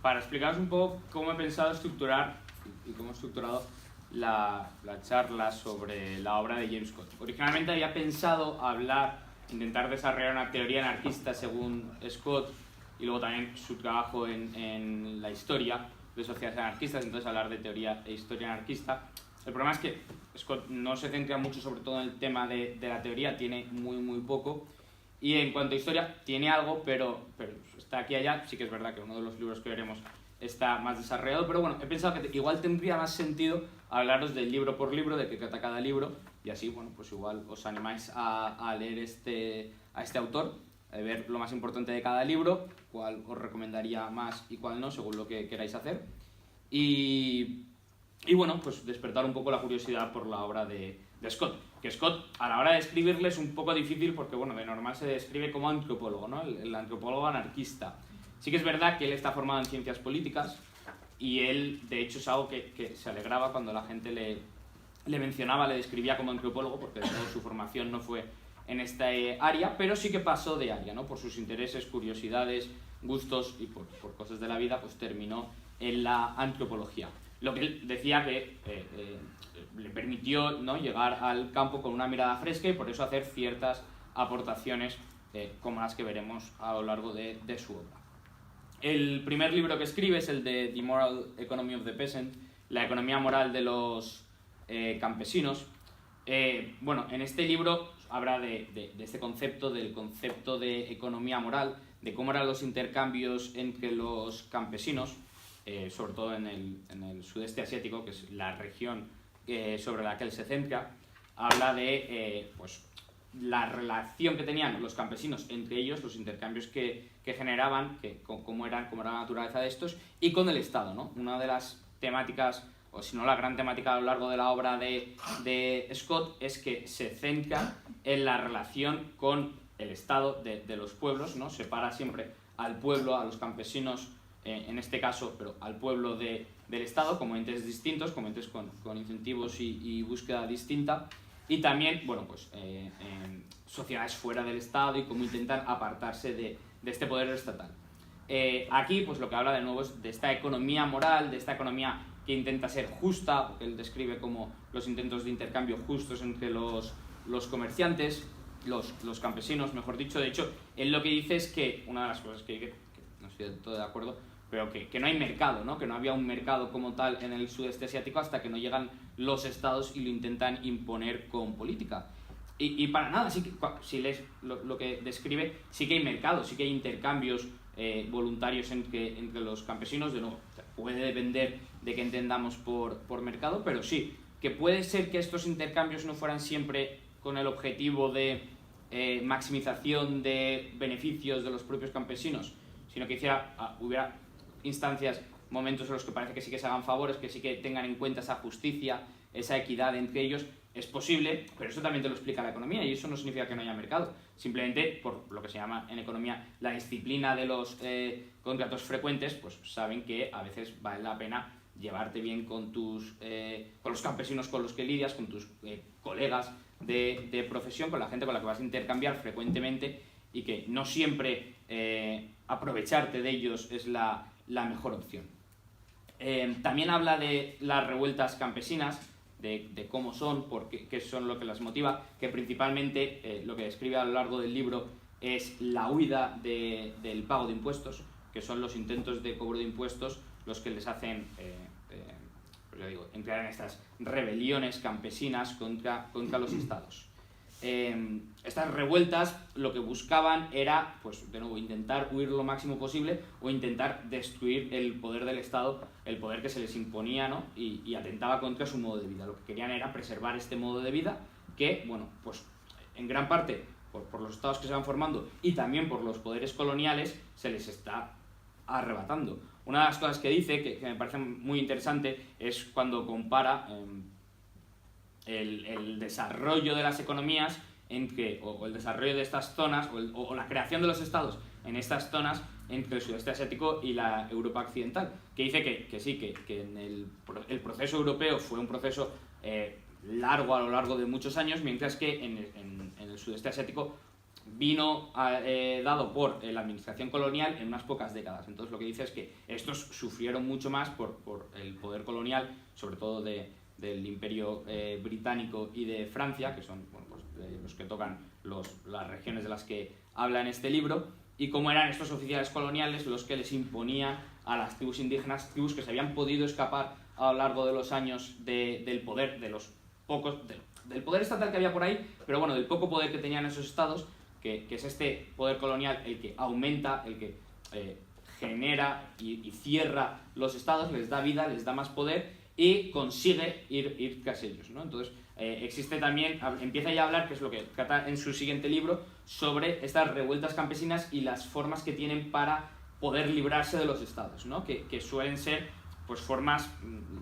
para explicaros un poco cómo he pensado estructurar y cómo he estructurado la charla sobre la obra de James Scott. Originalmente había pensado intentar desarrollar una teoría anarquista según Scott y luego también su trabajo en la historia de sociedades anarquistas, entonces hablar de teoría e historia anarquista. El problema es que Scott no se centra mucho sobre todo en el tema de la teoría, tiene muy poco, y en cuanto a historia tiene algo, pero está aquí y allá. Sí que es verdad que uno de los libros que veremos está más desarrollado, pero bueno, he pensado que igual tendría más sentido hablaros del libro por libro, de qué trata cada libro, y así, bueno, pues igual os animáis a leer a este autor, a ver lo más importante de cada libro, cuál os recomendaría más y cuál no, según lo que queráis hacer. Y bueno, pues despertar un poco la curiosidad por la obra de Scott. Que Scott, a la hora de escribirle, es un poco difícil porque, bueno, de normal se describe como antropólogo, ¿no? El antropólogo anarquista. Sí que es verdad que él está formado en ciencias políticas y él, de hecho, es algo que se alegraba cuando la gente le mencionaba, le describía como antropólogo, porque de nuevo su formación no fue en esta área, pero sí que pasó de área, ¿no? Por sus intereses, curiosidades, gustos y por cosas de la vida, pues terminó en la antropología. Lo que él decía que le permitió, ¿no?, llegar al campo con una mirada fresca y por eso hacer ciertas aportaciones como las que veremos a lo largo de su obra. El primer libro que escribe es el de The Moral Economy of the Peasant, la economía moral de los campesinos. Bueno, en este libro habla de este concepto, del concepto de economía moral, de cómo eran los intercambios entre los campesinos, sobre todo en el sudeste asiático, que es la región sobre la que él se centra. Habla de pues, la relación que tenían los campesinos entre ellos, los intercambios que generaban, cómo era la naturaleza de estos, y con el Estado, ¿no? Una de las temáticas, o si no la gran temática a lo largo de la obra de Scott, es que se centra en la relación con el Estado de los pueblos, ¿no? Separa siempre al pueblo, a los campesinos, en este caso, pero al pueblo del Estado, como entes distintos, como entes con incentivos y búsqueda distinta, y también, bueno, pues sociedades fuera del Estado y cómo intentan apartarse de este poder estatal. Aquí, pues lo que habla de nuevo es de esta economía moral, de esta economía que intenta ser justa, porque él describe como los intentos de intercambio justos entre los comerciantes, los campesinos, mejor dicho. De hecho, él lo que dice es que, una de las cosas que no estoy del todo de acuerdo, pero que no hay mercado, ¿no? Que no había un mercado como tal en el sudeste asiático hasta que no llegan los estados y lo intentan imponer con política. Y para nada, sí que, si lees lo que describe, sí que hay mercado, sí que hay intercambios voluntarios entre los campesinos. De nuevo, puede depender de qué entendamos por mercado, pero sí, que puede ser que estos intercambios no fueran siempre con el objetivo de maximización de beneficios de los propios campesinos, sino que hubiera instancias, momentos en los que parece que sí que se hagan favores, que sí que tengan en cuenta esa justicia, esa equidad entre ellos. Es posible, pero eso también te lo explica la economía, y eso no significa que no haya mercado. Simplemente, por lo que se llama en economía la disciplina de los contratos frecuentes, pues saben que a veces vale la pena llevarte bien con los campesinos con los que lidias, con tus colegas de profesión, con la gente con la que vas a intercambiar frecuentemente, y que no siempre aprovecharte de ellos es la mejor opción. También habla de las revueltas campesinas, de cómo son, qué son lo que las motiva, que principalmente lo que describe a lo largo del libro es la huida del pago de impuestos, que son los intentos de cobro de impuestos los que les hacen pues ya digo, entrar en estas rebeliones campesinas contra los estados. Estas revueltas lo que buscaban era, pues de nuevo, intentar huir lo máximo posible o intentar destruir el poder del Estado, el poder que se les imponía, ¿no? y atentaba contra su modo de vida. Lo que querían era preservar este modo de vida que, bueno, pues en gran parte por los estados que se van formando y también por los poderes coloniales se les está arrebatando. Una de las cosas que dice, que me parece muy interesante, es cuando compara el desarrollo de las economías o el desarrollo de estas zonas o la creación de los estados en estas zonas entre el sudeste asiático y la Europa occidental, que dice que sí, que en el proceso europeo fue un proceso largo a lo largo de muchos años, mientras que en el sudeste asiático vino dado por la administración colonial en unas pocas décadas. Entonces lo que dice es que estos sufrieron mucho más por el poder colonial, sobre todo del Imperio británico y de Francia, que son bueno, pues, los que tocan las regiones de las que habla en este libro, y cómo eran estos oficiales coloniales los que les imponían a las tribus indígenas, tribus que se habían podido escapar a lo largo de los años del poder, de los pocos, del poder estatal que había por ahí, pero bueno, del poco poder que tenían esos estados, que es este poder colonial el que aumenta, el que genera y cierra los estados, les da vida, les da más poder y consigue ir tras ellos, ¿no? Entonces, existe también, empieza ya a hablar, que es lo que trata en su siguiente libro, sobre estas revueltas campesinas y las formas que tienen para poder librarse de los estados, ¿no? Que suelen ser pues, formas,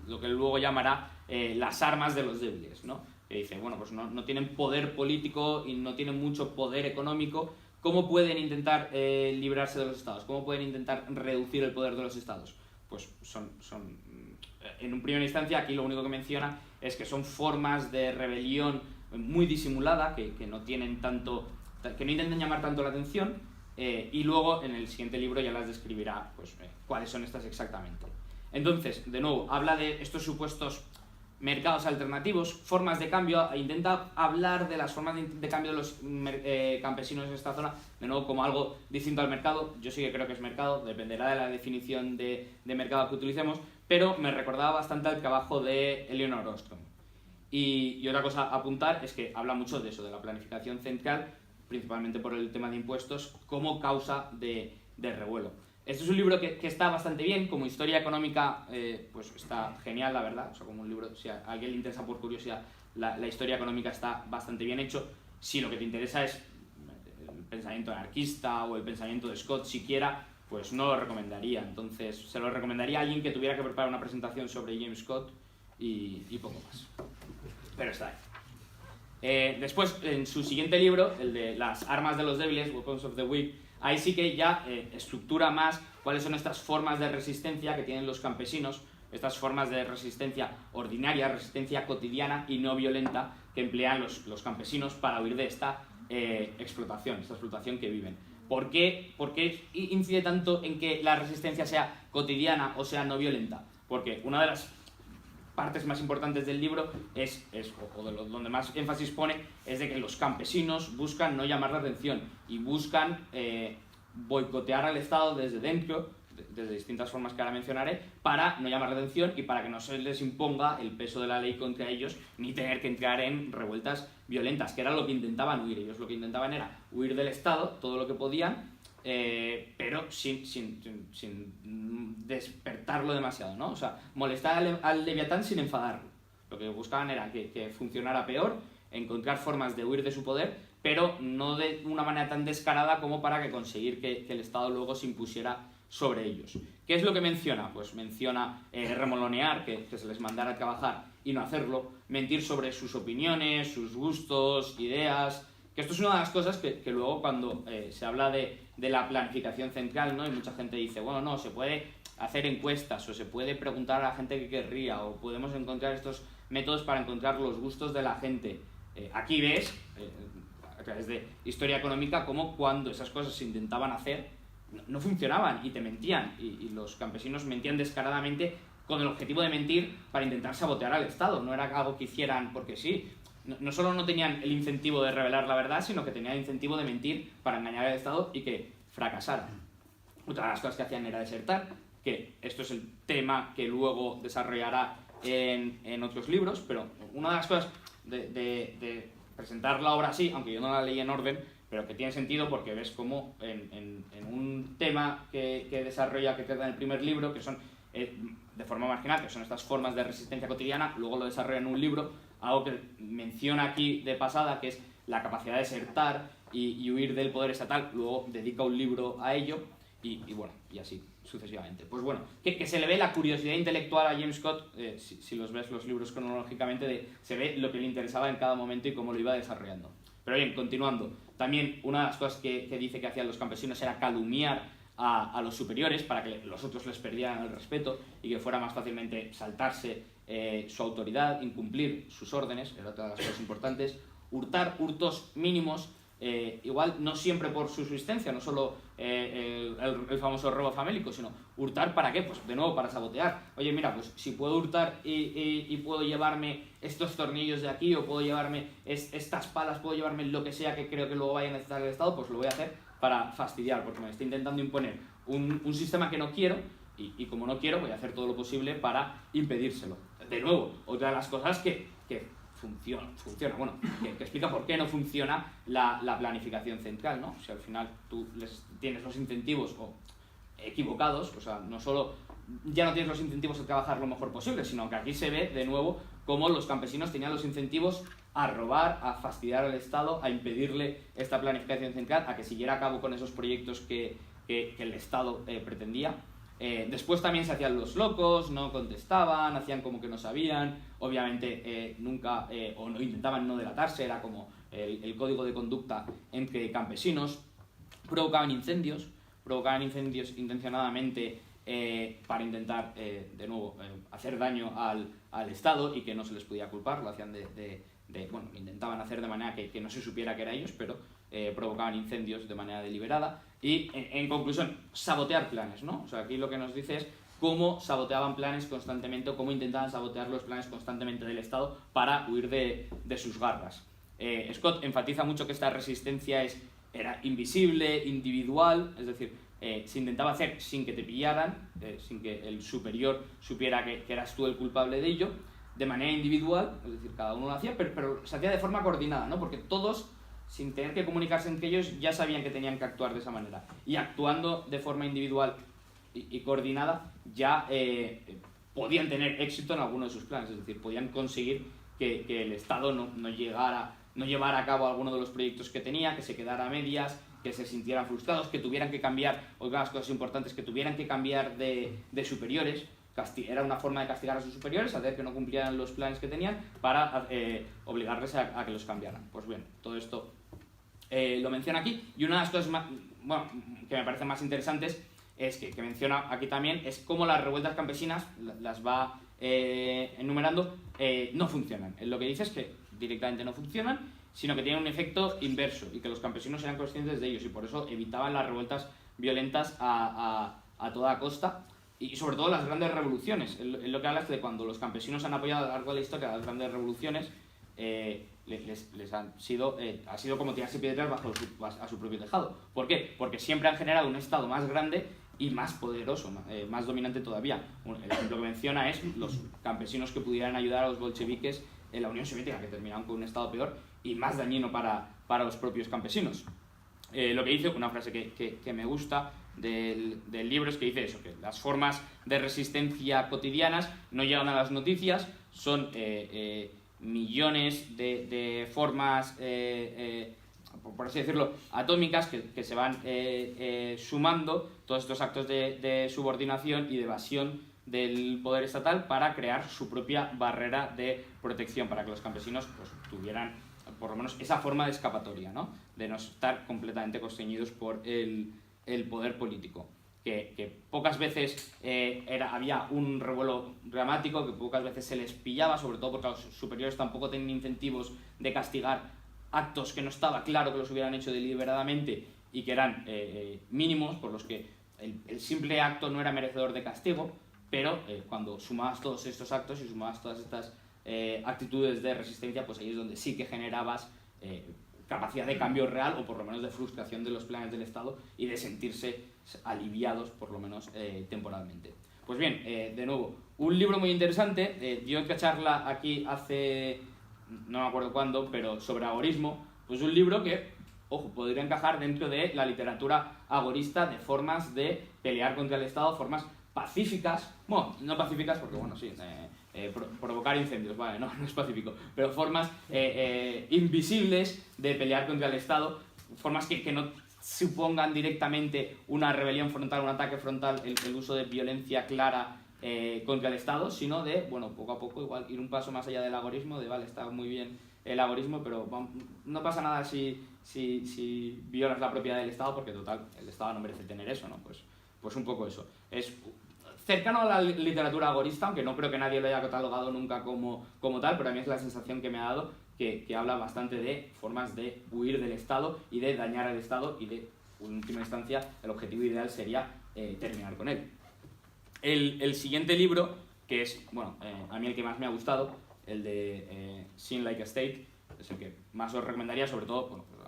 lo que luego llamará las armas de los débiles, ¿no? Que dicen, bueno, pues no tienen poder político y no tienen mucho poder económico, ¿cómo pueden intentar librarse de los estados? ¿Cómo pueden intentar reducir el poder de los estados? Pues en primera instancia, aquí lo único que menciona es que son formas de rebelión muy disimulada, que no tienen tanto, que no intentan llamar tanto la atención, y luego en el siguiente libro ya las describirá pues, cuáles son estas exactamente. Entonces, de nuevo, habla de estos supuestos mercados alternativos, formas de cambio, intenta hablar de las formas de cambio de los campesinos en esta zona, de nuevo como algo distinto al mercado. Yo sí que creo que es mercado, dependerá de la definición de mercado que utilicemos, pero me recordaba bastante al trabajo de Elinor Ostrom. Y otra cosa a apuntar es que habla mucho de eso, de la planificación central, principalmente por el tema de impuestos, como causa de revuelo. Este es un libro que está bastante bien, como historia económica, pues está genial, la verdad. O sea, como un libro, si a alguien le interesa por curiosidad, la historia económica está bastante bien hecho. Si lo que te interesa es el pensamiento anarquista o el pensamiento de Scott siquiera, pues no lo recomendaría. Entonces, se lo recomendaría a alguien que tuviera que preparar una presentación sobre James Scott y poco más. Pero está ahí. Después, en su siguiente libro, el de las armas de los débiles, Weapons of the Weak, ahí sí que ya estructura más cuáles son estas formas de resistencia que tienen los campesinos, estas formas de resistencia ordinaria, resistencia cotidiana y no violenta que emplean los campesinos para huir de esta explotación que viven. ¿Por qué incide tanto en que la resistencia sea cotidiana o sea no violenta? Porque una de las partes más importantes del libro o de donde más énfasis pone, es de que los campesinos buscan no llamar la atención y buscan boicotear al Estado desde dentro, desde distintas formas que ahora mencionaré, para no llamar la atención y para que no se les imponga el peso de la ley contra ellos, ni tener que entrar en revueltas violentas, que era lo que intentaban huir. Ellos lo que intentaban era huir del Estado todo lo que podían, pero sin despertarlo demasiado, ¿no? O sea, molestar al Leviatán sin enfadarlo. Lo que buscaban era que funcionara peor, encontrar formas de huir de su poder, pero no de una manera tan descarada como para conseguir que el Estado luego se impusiera sobre ellos. ¿Qué es lo que menciona? Pues menciona remolonear, que se les mandara a trabajar y no hacerlo, mentir sobre sus opiniones, sus gustos, ideas, que esto es una de las cosas que luego cuando se habla de la planificación central, ¿no? Y mucha gente dice, bueno, no, se puede hacer encuestas o se puede preguntar a la gente que querría o podemos encontrar estos métodos para encontrar los gustos de la gente. Aquí ves, a través de historia económica, cómo cuando esas cosas se intentaban hacer no funcionaban y te mentían y los campesinos mentían descaradamente con el objetivo de mentir para intentar sabotear al Estado. No era algo que hicieran porque sí. No solo no tenían el incentivo de revelar la verdad, sino que tenían el incentivo de mentir para engañar al Estado y que fracasara. Otra de las cosas que hacían era desertar, que esto es el tema que luego desarrollará en otros libros, pero una de las cosas de presentar la obra así, aunque yo no la leí en orden, pero que tiene sentido porque ves cómo en un tema que desarrolla, que trata en el primer libro, que son de forma marginal, que son estas formas de resistencia cotidiana, luego lo desarrolla en un libro, algo que menciona aquí de pasada, que es la capacidad de desertar y huir del poder estatal, luego dedica un libro a ello y bueno, y así sucesivamente. Pues bueno, que se le ve la curiosidad intelectual a James Scott, si los ves los libros cronológicamente, se ve lo que le interesaba en cada momento y cómo lo iba desarrollando. Pero bien, continuando, también una de las cosas que dice que hacían los campesinos era calumniar a los superiores para que los otros les perdieran el respeto y que fuera más fácilmente saltarse su autoridad, incumplir sus órdenes, era otra de las cosas importantes, hurtar hurtos mínimos igual no siempre por su subsistencia, no solo el famoso robo famélico, sino hurtar ¿para qué? Pues de nuevo para sabotear. Oye, mira, pues si puedo hurtar y puedo llevarme estos tornillos de aquí, o puedo llevarme estas palas, puedo llevarme lo que sea que creo que luego vaya a necesitar el Estado, pues lo voy a hacer para fastidiar, porque me está intentando imponer un sistema que no quiero, y como no quiero, voy a hacer todo lo posible para impedírselo. De nuevo, otra de las cosas que funciona, bueno, que explica por qué no funciona la planificación central, ¿no? Si al final tú tienes los incentivos equivocados, o sea, no solo ya no tienes los incentivos a trabajar lo mejor posible, sino que aquí se ve de nuevo cómo los campesinos tenían los incentivos a robar, a fastidiar al Estado, a impedirle esta planificación central, a que siguiera a cabo con esos proyectos que el Estado pretendía. Después también se hacían los locos, no contestaban, hacían como que no sabían, obviamente nunca, o no, intentaban no delatarse, era como el código de conducta entre campesinos. Provocaban incendios intencionadamente para intentar, de nuevo, hacer daño al Estado y que no se les podía culpar. Lo hacían bueno, intentaban hacer de manera que no se supiera que eran ellos, pero provocaban incendios de manera deliberada. Y, en conclusión, sabotear planes, ¿no? O sea, aquí lo que nos dice es cómo saboteaban planes constantemente, o cómo intentaban sabotear los planes constantemente del Estado para huir de sus garras. Scott enfatiza mucho que esta resistencia era invisible, individual, es decir, se intentaba hacer sin que te pillaran, sin que el superior supiera que eras tú el culpable de ello, de manera individual, es decir, cada uno lo hacía, pero se hacía de forma coordinada, ¿no? Porque todos, sin tener que comunicarse entre ellos, ya sabían que tenían que actuar de esa manera. Y actuando de forma individual y coordinada, ya podían tener éxito en alguno de sus planes, es decir, podían conseguir que el Estado no llevara a cabo alguno de los proyectos que tenía, que se quedara a medias, que se sintieran frustrados, que tuvieran que cambiar, otra de las cosas importantes, que tuvieran que cambiar de superiores. Era una forma de castigar a sus superiores, hacer que no cumplieran los planes que tenían, para obligarles a que los cambiaran. Pues bien, todo esto lo menciona aquí, y una de las cosas que me parecen más interesantes es que menciona aquí también es cómo las revueltas campesinas, las va enumerando, no funcionan. Lo que dice es que directamente no funcionan, sino que tienen un efecto inverso, y que los campesinos eran conscientes de ellos, y por eso evitaban las revueltas violentas a toda costa. Y sobre todo las grandes revoluciones. Lo que habla es de cuando los campesinos han apoyado a lo largo de la historia las grandes revoluciones, les ha sido como tirarse piedras a su propio tejado. ¿Por qué? Porque siempre han generado un Estado más grande y más poderoso, más dominante todavía. El ejemplo que menciona es los campesinos que pudieran ayudar a los bolcheviques en la Unión Soviética, que terminaron con un Estado peor y más dañino para los propios campesinos. Lo que dice, una frase que me gusta del libro, es que dice eso, que las formas de resistencia cotidianas no llegan a las noticias, son millones de formas, por así decirlo, atómicas, que se van sumando, todos estos actos de subordinación y de evasión del poder estatal, para crear su propia barrera de protección, para que los campesinos pues tuvieran por lo menos esa forma de escapatoria, ¿no? De no estar completamente constreñidos por el poder político, que pocas veces había un revuelo dramático, que pocas veces se les pillaba, sobre todo porque los superiores tampoco tenían incentivos de castigar actos que no estaba claro que los hubieran hecho deliberadamente y que eran mínimos, por los que el simple acto no era merecedor de castigo, pero cuando sumabas todos estos actos y sumabas todas estas actitudes de resistencia, pues ahí es donde sí que generabas capacidad de cambio real, o por lo menos de frustración de los planes del Estado, y de sentirse aliviados, por lo menos temporalmente. Pues bien, de nuevo, un libro muy interesante. Dio otra charla aquí hace, no me acuerdo cuándo, pero sobre agorismo. Pues un libro que, ojo, podría encajar dentro de la literatura agorista, de formas de pelear contra el Estado, formas pacíficas, bueno, no pacíficas porque, bueno, sí, provocar incendios, vale, no es pacífico, pero formas invisibles de pelear contra el Estado, formas que no supongan directamente una rebelión frontal, un ataque frontal, el uso de violencia clara contra el Estado, sino de, bueno, poco a poco igual ir un paso más allá del agorismo, de vale, está muy bien el agorismo, pero no pasa nada si violas la propiedad del Estado, porque total, el Estado no merece tener eso, ¿no? Pues un poco eso. Es cercano a la literatura agorista, aunque no creo que nadie lo haya catalogado nunca como tal, pero a mí es la sensación que me ha dado que habla bastante de formas de huir del Estado y de dañar al Estado y de, en última instancia, el objetivo ideal sería terminar con él. El siguiente libro, que es, bueno, a mí el que más me ha gustado, el de Sin Like a State, es el que más os recomendaría, sobre todo, bueno, pues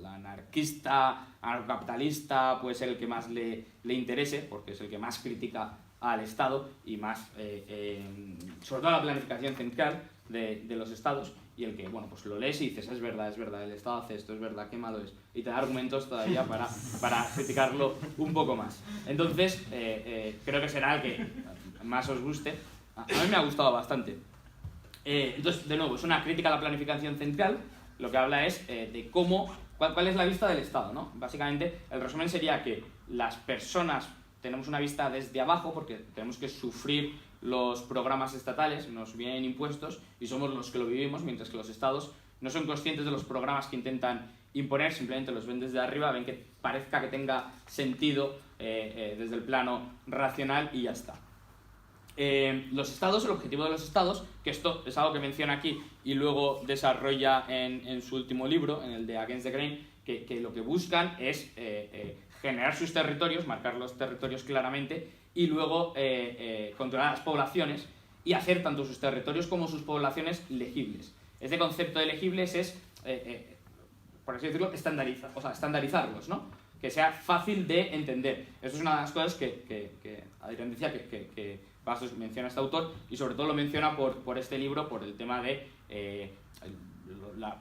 la anarquista, anarcocapitalista, puede ser el que más le interese, porque es el que más critica al Estado y más, sobre todo a la planificación central de los estados, y el que, bueno, pues lo lees y dices, es verdad, el Estado hace esto, es verdad, qué malo es, y te da argumentos todavía para criticarlo un poco más. Entonces, creo que será el que más os guste. A mí me ha gustado bastante. Entonces, de nuevo, es una crítica a la planificación central. Lo que habla es de cuál es la vista del Estado, ¿no? Básicamente, el resumen sería que las personas tenemos una vista desde abajo porque tenemos que sufrir los programas estatales, nos vienen impuestos y somos los que lo vivimos, mientras que los estados no son conscientes de los programas que intentan imponer, simplemente los ven desde arriba, ven que parezca que tenga sentido desde el plano racional y ya está. Los estados, el objetivo de los estados, que esto es algo que menciona aquí y luego desarrolla en su último libro, en el de Against the Grain, que lo que buscan es generar sus territorios, marcar los territorios claramente y luego controlar las poblaciones y hacer tanto sus territorios como sus poblaciones legibles. Este concepto de legibles es, por así decirlo, estandarizarlos, ¿no? Que sea fácil de entender. Eso es una de las cosas que Adrián decía que Bastos menciona este autor, y sobre todo lo menciona por este libro, por el tema de,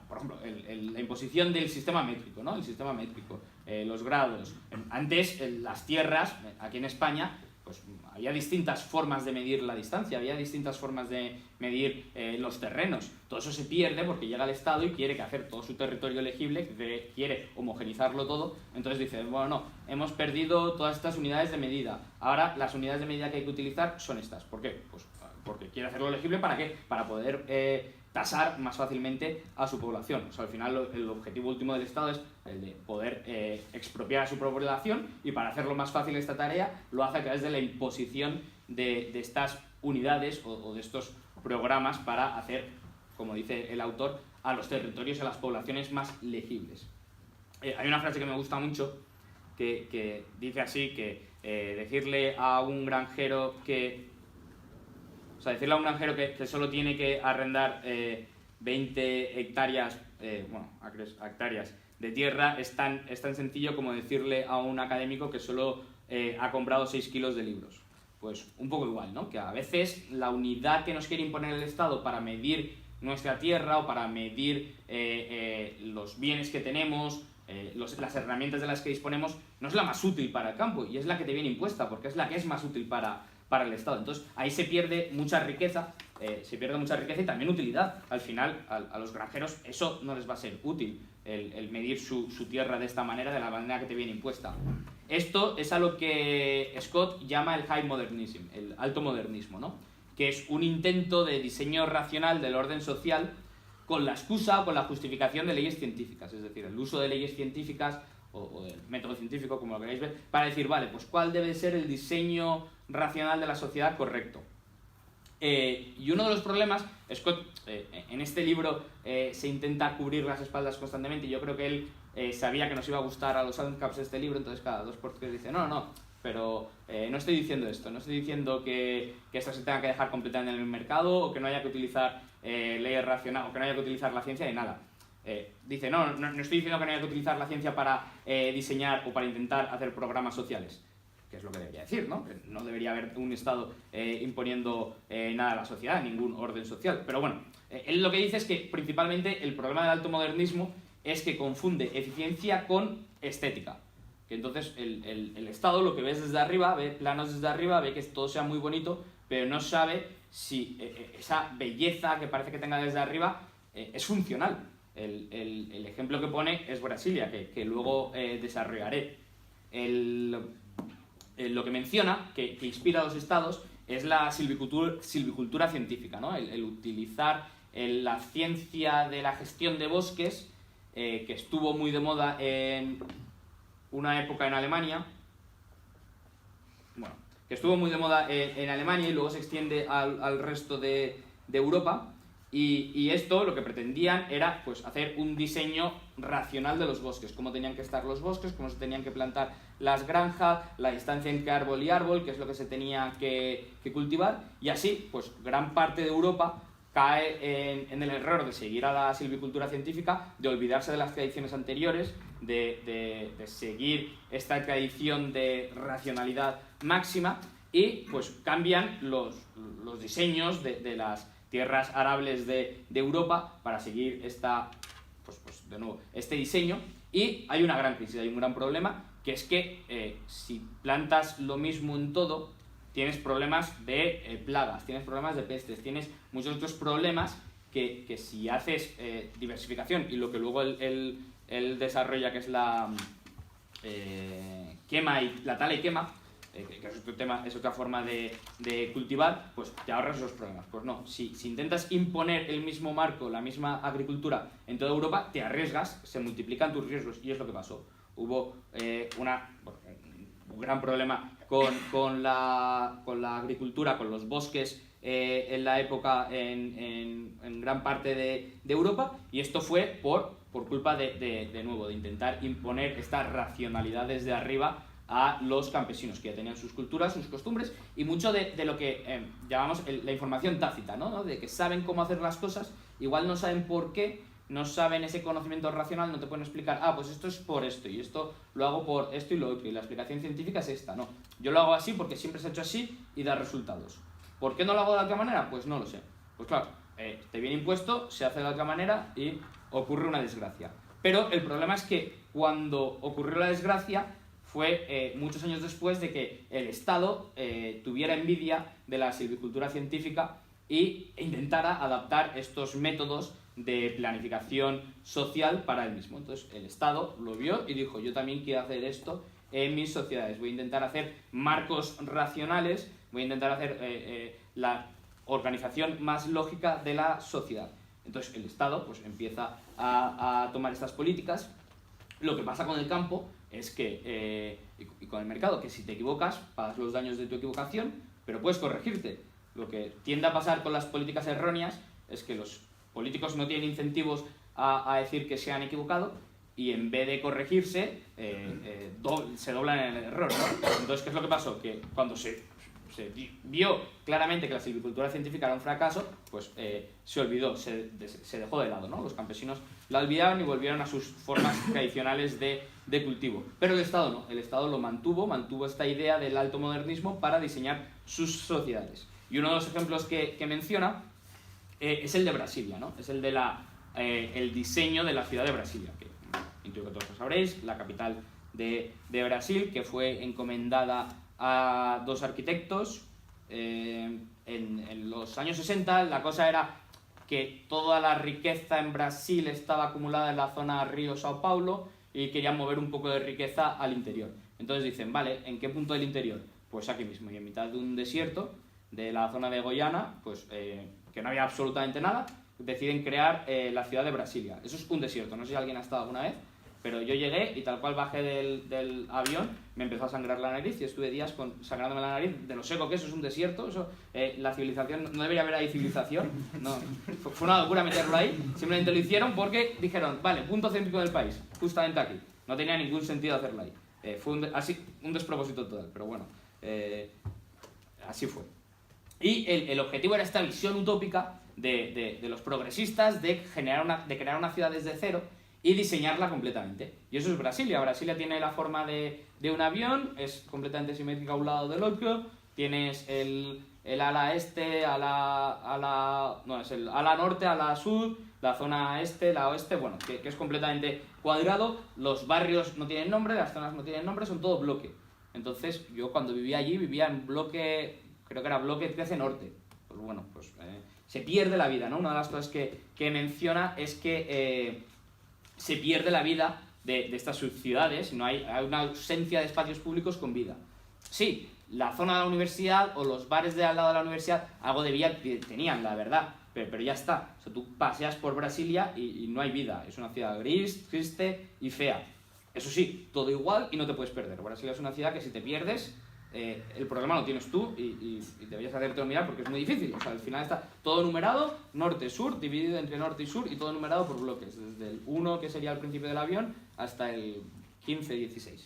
por ejemplo, la imposición del sistema métrico, ¿no? El sistema métrico, los grados. Antes, las tierras, aquí en España, pues había distintas formas de medir la distancia, había distintas formas de medir los terrenos. Todo eso se pierde porque llega el Estado y quiere hacer todo su territorio legible, quiere homogenizarlo todo. Entonces dice, bueno, no, hemos perdido todas estas unidades de medida. Ahora las unidades de medida que hay que utilizar son estas. ¿Por qué? Pues porque quiere hacerlo legible, ¿para qué? Para poder tasar más fácilmente a su población. O sea, al final el objetivo último del Estado es el de poder expropiar a su población, y para hacerlo más fácil esta tarea lo hace a través de la imposición de estas unidades o de estos programas para hacer, como dice el autor, a los territorios y a las poblaciones más legibles. Hay una frase que me gusta mucho que dice así, que decirle a un granjero que solo tiene que arrendar 20 hectáreas, hectáreas de tierra es tan sencillo como decirle a un académico que solo ha comprado 6 kilos de libros. Pues un poco igual, ¿no? Que a veces la unidad que nos quiere imponer el Estado para medir nuestra tierra o para medir los bienes que tenemos, las herramientas de las que disponemos, no es la más útil para el campo, y es la que te viene impuesta porque es la que es más útil para el Estado. Entonces ahí se pierde mucha riqueza, y también utilidad. Al final a los granjeros eso no les va a ser útil, el medir su tierra de esta manera, de la manera que te viene impuesta. Esto es a lo que Scott llama el high modernism, el alto modernismo, ¿no? Que es un intento de diseño racional del orden social con la excusa o con la justificación de leyes científicas, es decir, el uso de leyes científicas o del método científico, como lo queráis ver, para decir, vale, pues cuál debe ser el diseño racional de la sociedad correcto. Y uno de los problemas, Scott en este libro se intenta cubrir las espaldas constantemente, y yo creo que él sabía que nos iba a gustar a los ANCAPs este libro, entonces cada 2x3 dice, no, pero no estoy diciendo esto, no estoy diciendo que esto se tenga que dejar completamente en el mercado, o que no haya que utilizar leyes racionales, o que no haya que utilizar la ciencia ni nada. Dice, no estoy diciendo que no haya que utilizar la ciencia para diseñar o para intentar hacer programas sociales, que es lo que debería decir, ¿no? Que no debería haber un Estado imponiendo nada a la sociedad, ningún orden social. Pero bueno, él lo que dice es que principalmente el problema del alto modernismo es que confunde eficiencia con estética. Que entonces el Estado lo que ves desde arriba, ve planos desde arriba, ve que todo sea muy bonito, pero no sabe si esa belleza que parece que tenga desde arriba es funcional. El ejemplo que pone es Brasilia, que luego desarrollaré. Lo que menciona, que inspira a los estados, es la silvicultura científica, ¿no? El utilizar la ciencia de la gestión de bosques, que estuvo muy de moda en una época en Alemania, que estuvo muy de moda en Alemania y luego se extiende al resto de Europa, Y esto lo que pretendían era pues, hacer un diseño racional de los bosques, cómo tenían que estar los bosques, cómo se tenían que plantar las granjas, la distancia entre árbol y árbol, qué es lo que se tenía que cultivar, y así pues gran parte de Europa cae en el error de seguir a la silvicultura científica, de olvidarse de las tradiciones anteriores, de seguir esta tradición de racionalidad máxima, y pues cambian los diseños de las tierras arables de Europa para seguir de nuevo, este diseño, y hay una gran crisis, hay un gran problema, que es que si plantas lo mismo en todo, tienes problemas de plagas, tienes problemas de pestes, tienes muchos otros problemas que si haces diversificación, y lo que luego él desarrolla, que es la quema y la tala y quema, que es otro tema, es otra forma de cultivar, pues te ahorras esos problemas. Pues no, si intentas imponer el mismo marco, la misma agricultura en toda Europa, te arriesgas, se multiplican tus riesgos, y es lo que pasó. Hubo un gran problema con la agricultura, con los bosques en la época en gran parte de Europa, y esto fue por culpa de nuevo, de intentar imponer esta racionalidad desde arriba a los campesinos, que ya tenían sus culturas, sus costumbres, y mucho de lo que llamamos la información tácita, ¿no? De que saben cómo hacer las cosas, igual no saben por qué, no saben ese conocimiento racional, no te pueden explicar, pues esto es por esto, y esto lo hago por esto y lo otro, y la explicación científica es esta, no. Yo lo hago así porque siempre se ha hecho así y da resultados. ¿Por qué no lo hago de otra manera? Pues no lo sé. Pues claro, te viene impuesto, se hace de otra manera y ocurre una desgracia. Pero el problema es que cuando ocurrió la desgracia fue muchos años después de que el Estado tuviera envidia de la silvicultura científica e intentara adaptar estos métodos de planificación social para él mismo. Entonces el Estado lo vio y dijo, yo también quiero hacer esto en mis sociedades, voy a intentar hacer marcos racionales, voy a intentar hacer la organización más lógica de la sociedad. Entonces el Estado pues, empieza a tomar estas políticas. Lo que pasa con el campo es que, y con el mercado, que si te equivocas, pagas los daños de tu equivocación, pero puedes corregirte. Lo que tiende a pasar con las políticas erróneas es que los políticos no tienen incentivos a decir que se han equivocado, y en vez de corregirse, se doblan en el error, ¿no? Entonces, ¿qué es lo que pasó? Que cuando se vio claramente que la silvicultura científica era un fracaso, pues se olvidó, se dejó de lado, ¿no? Los campesinos la olvidaron y volvieron a sus formas tradicionales de cultivo. Pero el Estado no, el Estado lo mantuvo esta idea del alto modernismo para diseñar sus sociedades. Y uno de los ejemplos que menciona es el de Brasilia, ¿no? Es el de el diseño de la ciudad de Brasilia, que intuyo que todos lo sabréis, la capital de Brasil, que fue encomendada a dos arquitectos. En los años 60 la cosa era que toda la riqueza en Brasil estaba acumulada en la zona Río-Sao Paulo y querían mover un poco de riqueza al interior. Entonces dicen, vale, ¿en qué punto del interior? Pues aquí mismo, y en mitad de un desierto de la zona de Goiânia, pues que no había absolutamente nada, deciden crear la ciudad de Brasilia. Eso es un desierto, no sé si alguien ha estado alguna vez, pero yo llegué y tal cual bajé del avión, me empezó a sangrar la nariz y estuve días sangrándome la nariz de lo seco que es un desierto. Eso, la civilización, no debería haber ahí civilización, no, fue una locura meterlo ahí. Simplemente lo hicieron porque dijeron, vale, punto céntrico del país, justamente aquí. No tenía ningún sentido hacerlo ahí. Fue un despropósito total, pero bueno, así fue. Y el objetivo era esta visión utópica de los progresistas de crear una ciudad desde cero y diseñarla completamente. Y eso es Brasilia. Brasilia tiene la forma de un avión, es completamente simétrica a un lado del otro, tienes el ala este, no, es el ala norte, ala sur, la zona este, la oeste, bueno, que es completamente cuadrado, los barrios no tienen nombre, las zonas no tienen nombre, son todo bloque. Entonces, yo cuando vivía allí, vivía en bloque, creo que era bloque 13 norte. Pues bueno, pues se pierde la vida, ¿no? Una de las cosas que menciona es que se pierde la vida de estas subciudades, no hay una ausencia de espacios públicos con vida. Sí, la zona de la universidad o los bares de al lado de la universidad algo de vida tenían, la verdad, pero ya está. O sea, tú paseas por Brasilia y no hay vida, es una ciudad gris, triste y fea. Eso sí, todo igual y no te puedes perder. Brasilia es una ciudad que si te pierdes, el problema lo tienes tú y deberías hacértelo mirar porque es muy difícil. O sea, al final está todo numerado, norte-sur, dividido entre norte y sur y todo numerado por bloques, desde el 1, que sería el principio del avión, hasta el 15-16.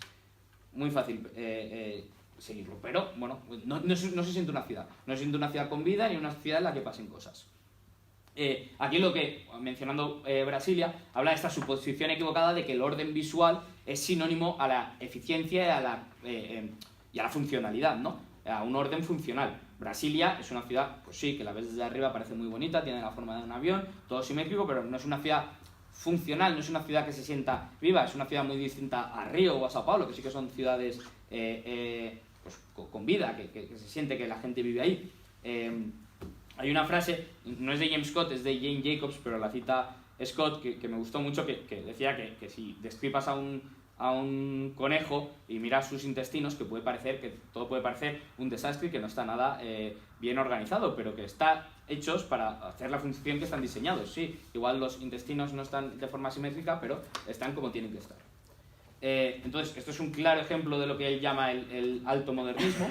Muy fácil seguirlo, pero bueno, no se siente una ciudad. No se siente una ciudad con vida ni una ciudad en la que pasen cosas. Aquí lo que, mencionando Brasilia, habla de esta suposición equivocada de que el orden visual es sinónimo a la eficiencia y a la funcionalidad, ¿no? A un orden funcional. Brasilia es una ciudad, pues sí, que la ves desde arriba, parece muy bonita, tiene la forma de un avión, todo simétrico, pero no es una ciudad funcional, no es una ciudad que se sienta viva, es una ciudad muy distinta a Río o a Sao Paulo, que sí que son ciudades pues, con vida, que se siente que la gente vive ahí. Hay una frase, no es de James Scott, es de Jane Jacobs, pero la cita Scott, que me gustó mucho, que decía que si destripas a un conejo y miras sus intestinos, que todo puede parecer un desastre y que no está nada bien organizado, pero que está hechos para hacer la función que están diseñados. Sí, igual los intestinos no están de forma simétrica, pero están como tienen que estar. Entonces, esto es un claro ejemplo de lo que él llama el alto modernismo.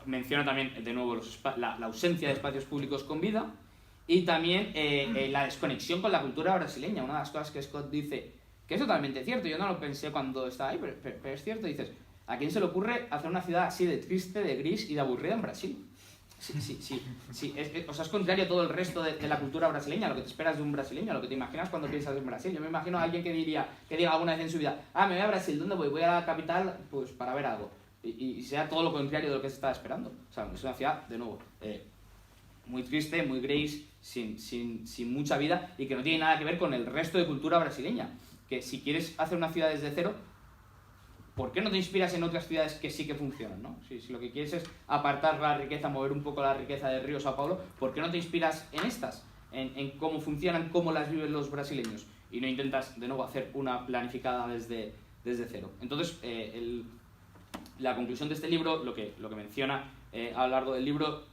Menciona también, de nuevo, la ausencia de espacios públicos con vida y también la desconexión con la cultura brasileña. Una de las cosas que Scott dice, que es totalmente cierto, yo no lo pensé cuando estaba ahí, pero es cierto, dices, ¿a quién se le ocurre hacer una ciudad así de triste, de gris y de aburrida en Brasil? Sí, o sea, es contrario a todo el resto de la cultura brasileña, a lo que te esperas de un brasileño, a lo que te imaginas cuando piensas en Brasil. Yo me imagino a alguien que diga alguna vez en su vida, me voy a Brasil, ¿dónde voy? Voy a la capital, pues para ver algo. Y sea todo lo contrario de lo que se estaba esperando. O sea, es una ciudad, de nuevo, muy triste, muy gris, sin mucha vida y que no tiene nada que ver con el resto de cultura brasileña. Que si quieres hacer una ciudad desde cero, ¿por qué no te inspiras en otras ciudades que sí que funcionan, ¿no? Si lo que quieres es apartar la riqueza, mover un poco la riqueza de Río, Sao Paulo, ¿por qué no te inspiras en estas? En cómo funcionan, cómo las viven los brasileños y no intentas, de nuevo, hacer una planificada desde cero. Entonces, la conclusión de este libro, lo que menciona a lo largo del libro,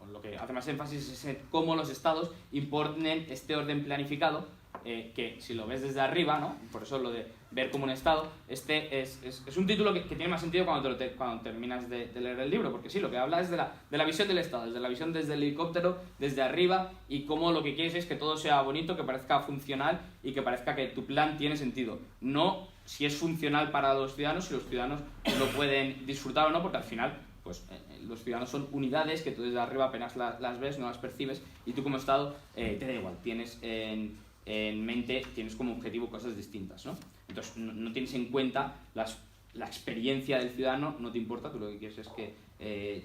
o lo que hace más énfasis es en cómo los estados imponen este orden planificado, que si lo ves desde arriba, ¿no? Por eso lo de ver como un estado, este es un título que tiene más sentido cuando terminas de leer el libro, porque sí, lo que habla es de la visión del estado, desde la visión desde el helicóptero, desde arriba, y cómo lo que quieres es que todo sea bonito, que parezca funcional y que parezca que tu plan tiene sentido. No si es funcional para los ciudadanos, si los ciudadanos lo pueden disfrutar o no, porque al final pues los ciudadanos son unidades que tú desde arriba apenas las ves, no las percibes, y tú como Estado te da igual, tienes en mente, tienes como objetivo cosas distintas, ¿no? Entonces no tienes en cuenta la experiencia del ciudadano, no te importa, tú lo que quieres es que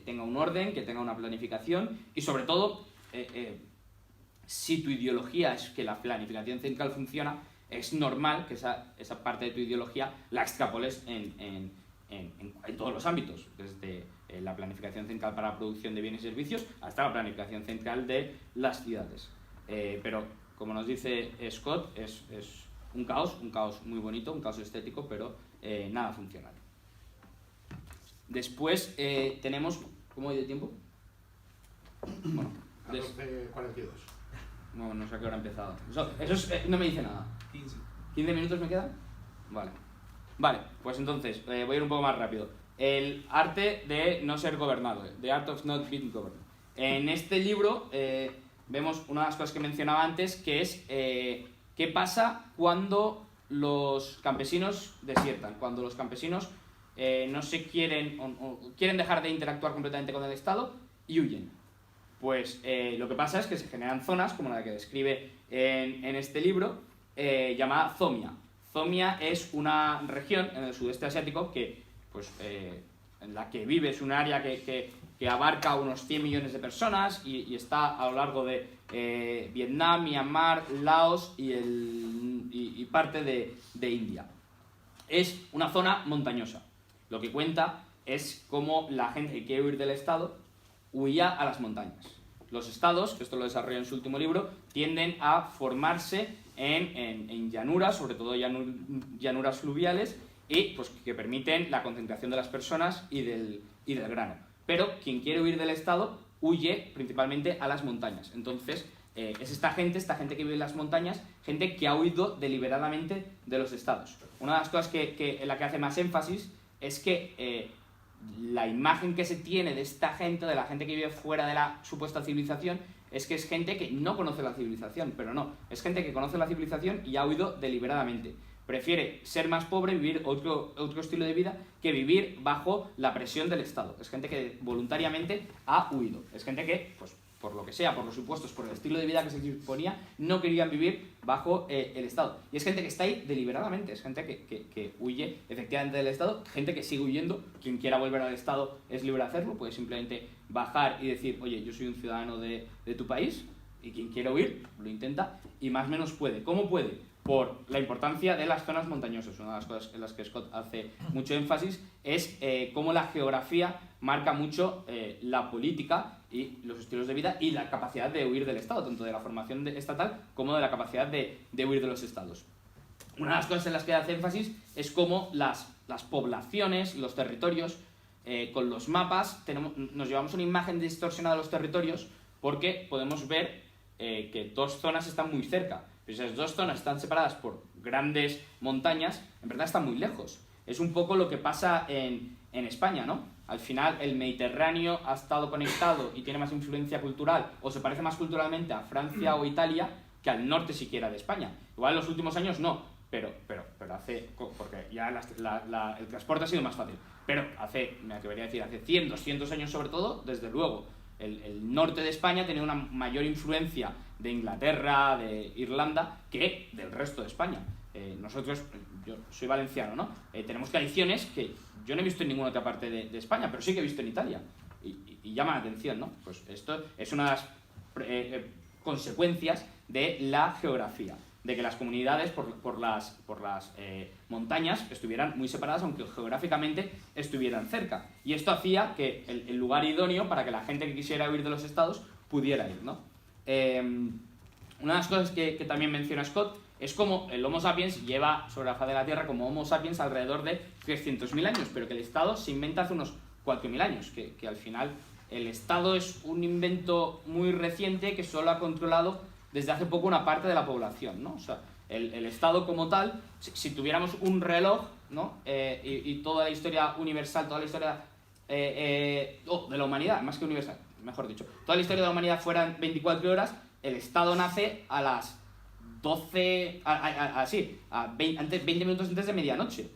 tenga un orden, que tenga una planificación y sobre todo, si tu ideología es que la planificación central funciona, es normal que esa parte de tu ideología la extrapoles en todos los ámbitos, desde la planificación central para la producción de bienes y servicios hasta la planificación central de las ciudades. Pero, como nos dice Scott, es un caos muy bonito, un caos estético, pero nada funcional. Después tenemos... ¿Cómo voy de tiempo? Bueno, 14:42. No sé a qué hora ha empezado. Eso no me dice nada. 15. ¿15 minutos me quedan? Vale, pues entonces, voy a ir un poco más rápido. El arte de no ser gobernado, The Art of Not Being Governed. En este libro vemos una de las cosas que mencionaba antes, que es qué pasa cuando los campesinos desiertan, cuando los campesinos no se quieren o quieren dejar de interactuar completamente con el Estado y huyen. Pues lo que pasa es que se generan zonas, como la que describe en este libro, llamada Zomia. Zomia es una región en el sudeste asiático que, pues, en la que vive, es un área que abarca unos 100 millones de personas y está a lo largo de Vietnam, Myanmar, Laos y parte de India. Es una zona montañosa. Lo que cuenta es cómo la gente que quiere huir del Estado huía a las montañas. Los estados, que esto lo desarrolla en su último libro, tienden a formarse en llanuras, sobre todo llanuras fluviales, y pues que permiten la concentración de las personas y del grano. Pero quien quiere huir del Estado huye principalmente a las montañas. Entonces, es esta gente que vive en las montañas, gente que ha huido deliberadamente de los estados. Una de las cosas en la que hace más énfasis es que la imagen que se tiene de esta gente, de la gente que vive fuera de la supuesta civilización, es que es gente que no conoce la civilización, pero no, es gente que conoce la civilización y ha huido deliberadamente. Prefiere ser más pobre, vivir otro estilo de vida, que vivir bajo la presión del Estado. Es gente que voluntariamente ha huido. Es gente que, pues, por lo que sea, por los supuestos, por el estilo de vida que se imponía, no querían vivir bajo el Estado. Y es gente que está ahí deliberadamente, es gente que huye efectivamente del Estado, gente que sigue huyendo. Quien quiera volver al Estado es libre de hacerlo, puede simplemente bajar y decir, oye, yo soy un ciudadano de tu país, y quien quiera huir, lo intenta, y más o menos puede. ¿Cómo puede? Por la importancia de las zonas montañosas. Una de las cosas en las que Scott hace mucho énfasis es cómo la geografía marca mucho la política y los estilos de vida y la capacidad de huir del Estado, tanto de la formación estatal como de la capacidad de huir de los estados. Una de las cosas en las que hace énfasis es cómo las poblaciones, los territorios, con los mapas, nos llevamos una imagen distorsionada de los territorios porque podemos ver que dos zonas están muy cerca. Pero esas dos zonas están separadas por grandes montañas, en verdad están muy lejos. Es un poco lo que pasa en España, ¿no? Al final el Mediterráneo ha estado conectado y tiene más influencia cultural, o se parece más culturalmente a Francia o Italia que al norte siquiera de España. Igual en los últimos años no, pero porque ya el transporte ha sido más fácil. Pero me atrevería a decir, hace 100, 200 años sobre todo, desde luego, el norte de España tenía una mayor influencia de Inglaterra, de Irlanda, que del resto de España. Nosotros, yo soy valenciano, ¿no? Tenemos tradiciones que yo no he visto en ninguna otra parte de España, pero sí que he visto en Italia. Y llama la atención, ¿no? Pues esto es una de las consecuencias de la geografía, de que las comunidades por las montañas estuvieran muy separadas, aunque geográficamente estuvieran cerca. Y esto hacía que el lugar idóneo para que la gente que quisiera huir de los estados pudiera ir, ¿no? Una de las cosas que también menciona Scott es como el Homo sapiens lleva sobre la faz de la Tierra como Homo sapiens alrededor de 300.000 años, pero que el Estado se inventa hace unos 4.000 años, que al final el Estado es un invento muy reciente que solo ha controlado desde hace poco una parte de la población, ¿no? O sea, el Estado como tal, si tuviéramos un reloj, ¿no? Y toda la historia universal, toda la historia de la humanidad, más que universal, mejor dicho, toda la historia de la humanidad fueran 24 horas, el Estado nace a las 12, antes, 20 minutos antes de medianoche.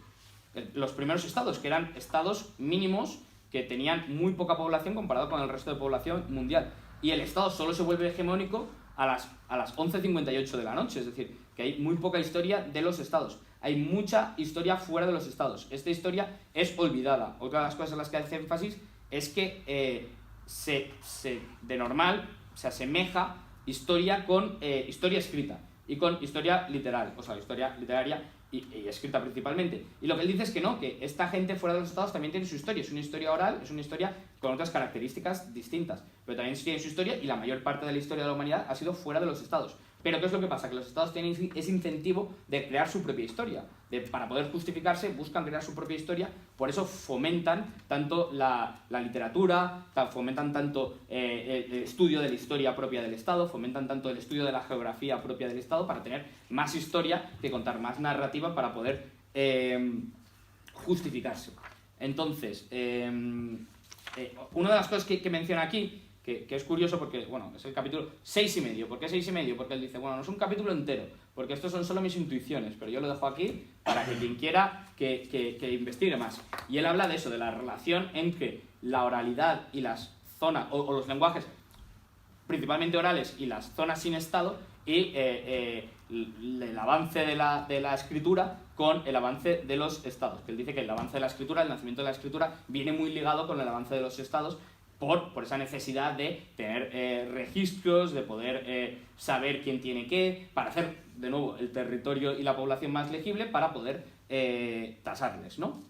Los primeros estados, que eran estados mínimos que tenían muy poca población comparado con el resto de población mundial. Y el Estado solo se vuelve hegemónico a las 11:58 de la noche, es decir, que hay muy poca historia de los estados. Hay mucha historia fuera de los estados. Esta historia es olvidada. Otra de las cosas en las que hace énfasis es que de normal se asemeja historia con historia escrita y con historia literal, o sea, historia literaria y escrita principalmente. Y lo que él dice es que no, que esta gente fuera de los estados también tiene su historia. Es una historia oral, es una historia con otras características distintas, pero también tiene su historia y la mayor parte de la historia de la humanidad ha sido fuera de los estados. Pero ¿qué es lo que pasa? Que los estados tienen ese incentivo de crear su propia historia. Para poder justificarse, buscan crear su propia historia, por eso fomentan tanto la literatura, fomentan tanto el estudio de la historia propia del Estado, fomentan tanto el estudio de la geografía propia del Estado para tener más historia, que contar más narrativa para poder justificarse. Entonces, una de las cosas que menciona aquí, que es curioso porque, bueno, es el capítulo 6,5. ¿Por qué 6,5? Porque él dice, bueno, no es un capítulo entero, porque estos son solo mis intuiciones, pero yo lo dejo aquí para que quien quiera que investigue más. Y él habla de eso, de la relación entre la oralidad y las zonas, o los lenguajes principalmente orales y las zonas sin estado, y el avance de la escritura con el avance de los estados. Que él dice que el avance de la escritura, el nacimiento de la escritura, viene muy ligado con el avance de los estados, por esa necesidad de tener registros, de poder saber quién tiene qué, para hacer, de nuevo, el territorio y la población más legible, para poder tasarles, ¿no?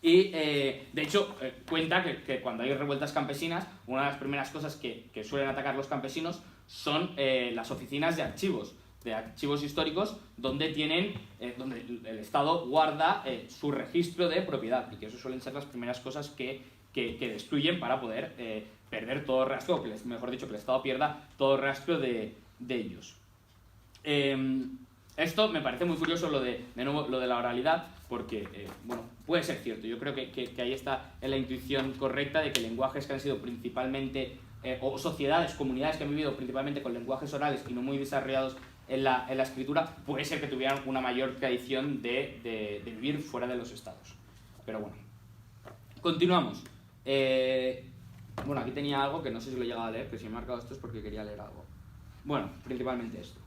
Y, de hecho, cuenta que cuando hay revueltas campesinas, una de las primeras cosas que suelen atacar los campesinos son las oficinas de archivos históricos, donde donde el Estado guarda su registro de propiedad, y que eso suelen ser las primeras cosas que destruyen para poder perder todo rastro, mejor dicho, que el Estado pierda todo rastro de ellos. Esto me parece muy curioso lo de nuevo, lo de la oralidad, porque, bueno, puede ser cierto. Yo creo que ahí está en la intuición correcta de que lenguajes que han sido principalmente, o sociedades, comunidades que han vivido principalmente con lenguajes orales y no muy desarrollados en la escritura, puede ser que tuvieran una mayor tradición de vivir fuera de los estados. Pero bueno, continuamos. Bueno, aquí tenía algo que no sé si lo he llegado a leer, que si he marcado esto es porque quería leer algo. Bueno, principalmente esto.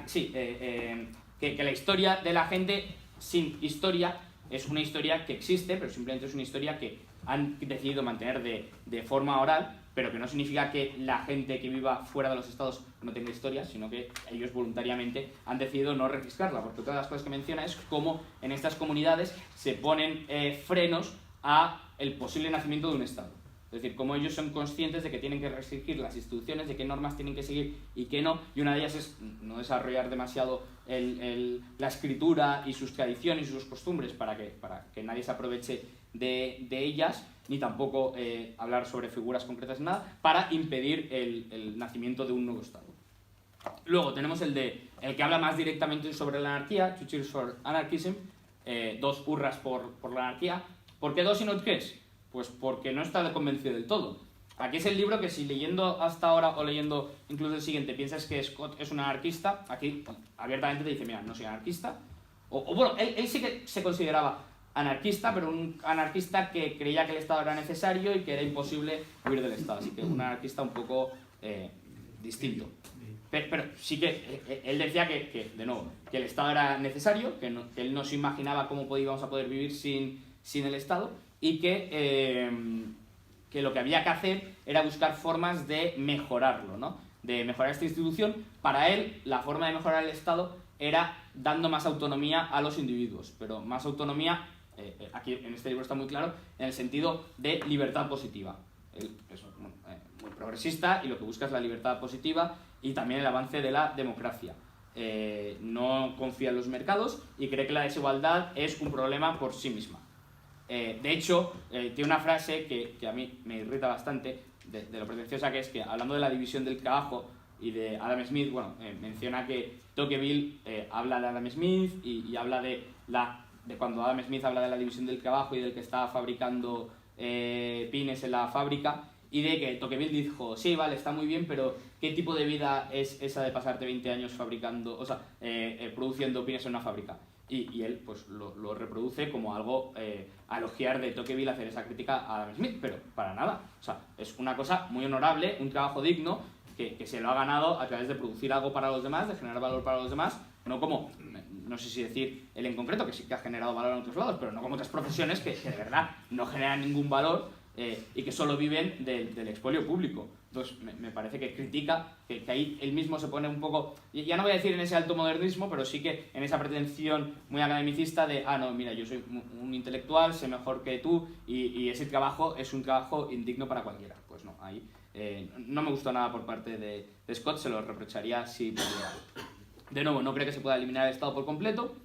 Sí, que la historia de la gente sin historia es una historia que existe, pero simplemente es una historia que han decidido mantener de forma oral, pero que no significa que la gente que viva fuera de los estados no tenga historia, sino que ellos voluntariamente han decidido no registrarla, porque todas las cosas que menciona es cómo en estas comunidades se ponen frenos a el posible nacimiento de un estado. Es decir, como ellos son conscientes de que tienen que restringir las instituciones, de qué normas tienen que seguir y qué no, y una de ellas es no desarrollar demasiado la escritura y sus tradiciones y sus costumbres para que nadie se aproveche de ellas, ni tampoco hablar sobre figuras concretas ni nada, para impedir el nacimiento de un nuevo Estado. Luego tenemos el que habla más directamente sobre la anarquía, Two Cheers for Anarchism, 2 hurras por la anarquía. ¿Por qué 2 y no 3? Pues porque no está convencido del todo. Aquí es el libro que si leyendo hasta ahora o leyendo incluso el siguiente piensas que Scott es un anarquista, aquí abiertamente te dice, mira, no soy anarquista. O bueno, él sí que se consideraba anarquista, pero un anarquista que creía que el Estado era necesario y que era imposible huir del Estado. Así que un anarquista un poco distinto. Pero sí que él decía que, de nuevo, que el Estado era necesario, que él no se imaginaba cómo íbamos a poder vivir sin el Estado, y que lo que había que hacer era buscar formas de mejorarlo, ¿no? De mejorar esta institución. Para él, la forma de mejorar el Estado era dando más autonomía a los individuos, pero más autonomía, aquí en este libro está muy claro, en el sentido de libertad positiva. Él es muy progresista y lo que busca es la libertad positiva y también el avance de la democracia. No confía en los mercados y cree que la desigualdad es un problema por sí misma. De hecho, tiene una frase que a mí me irrita bastante, de lo pretenciosa que es, que hablando de la división del trabajo y de Adam Smith, bueno, menciona que Tocqueville habla de Adam Smith y habla de cuando Adam Smith habla de la división del trabajo y del que estaba fabricando pines en la fábrica, y de que Tocqueville dijo, sí, vale, está muy bien, pero ¿qué tipo de vida es esa de pasarte 20 años fabricando, o sea, produciendo pines en una fábrica? Y él pues lo reproduce como algo a elogiar de Tocqueville, hacer esa crítica a Adam Smith, pero para nada. O sea, es una cosa muy honorable, un trabajo digno que se lo ha ganado a través de producir algo para los demás, de generar valor para los demás, no como, no sé si decir él en concreto, que sí que ha generado valor en otros lados, pero no como otras profesiones que de verdad no generan ningún valor y que solo viven del expolio público. Entonces me parece que critica que ahí él mismo se pone un poco, ya no voy a decir en ese alto modernismo, pero sí que en esa pretensión muy academicista de, no, mira, yo soy un intelectual, sé mejor que tú y ese trabajo es un trabajo indigno para cualquiera. Pues no, ahí no me gustó nada por parte de Scott, se lo reprocharía si pudiera. De nuevo, no cree que se pueda eliminar el Estado por completo.